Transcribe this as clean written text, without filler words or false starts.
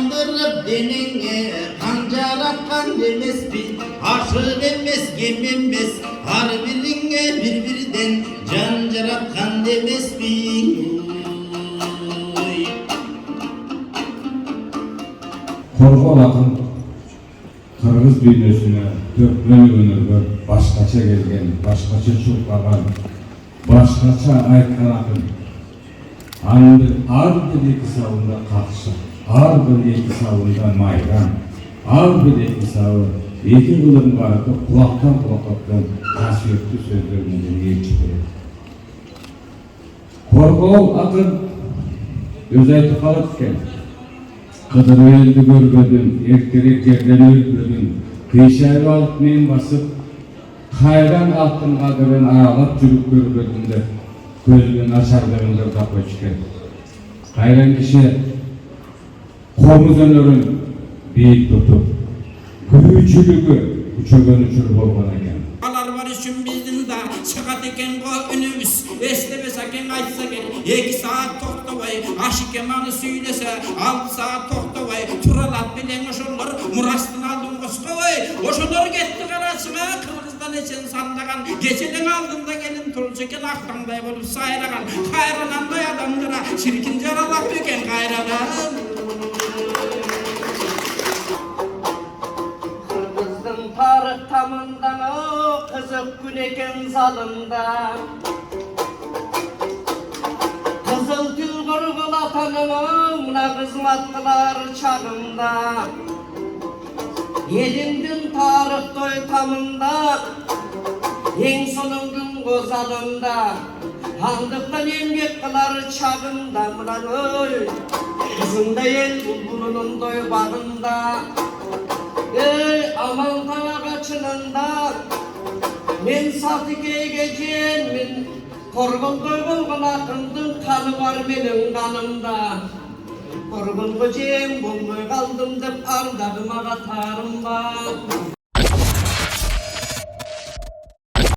Ayandırıp denine kancaratkan demespi. Aşık emes, gem emes, har birine birbirden can jaratkan demespi. Korkol akın Kırgız dünyasına dökmen önürgör başkaça gelgen, başkaça çulkagan, başkaça aytkan akın. Andı ar bir iki savunda kakşı, ar bir iki savunda mayran, ar bir iki savı, iki kılın vardı kulaktan kulaktan kasiyetli sözlerinin yetiştirir. Korkol akın özellikle kalıpken, Kıdır eldi görgödün, erkerek yerden öldürdün, kıyşarı alıp men basıp, kayran altın kadırın ağalap jürüp görgödün de, gözünün aşardığındır da koçken. Kayran kişi, komuz önörün beyit tutup, güçülügü, uçögön uçur bolgan eken. Alar var üçün bizdin da, çıkat eken ko önümüz, eslemese eken aytsa ken, 2 saat toktobay, aşık emanı süylese, 6 saat toktobay, turalat bilen oşollar, murastın aldın koskobay, oşollar getti karasına, Kırgızdan eçen sandagan, geçelen aldığında gelin turulçeken aktanday bolup sayragan, kayrananday adamlara, çirkin jaralap eken kayranan. Tarık tamından o kızık gün eken zalında Kızıl tül gurgul atanımına kızmattılar çağımda Elimdin tarık toy tamında En sonungun gozalında Handıktan emgek kılar çağımda Mıran oy Kızında el bulbulunun doy bağında Ey aman tana kaçınında Men satıke geçen men Korgun koygun akındın kanı var benim kanımda Korgun koyacağım bomboy kaldım dep ardağıma katarım var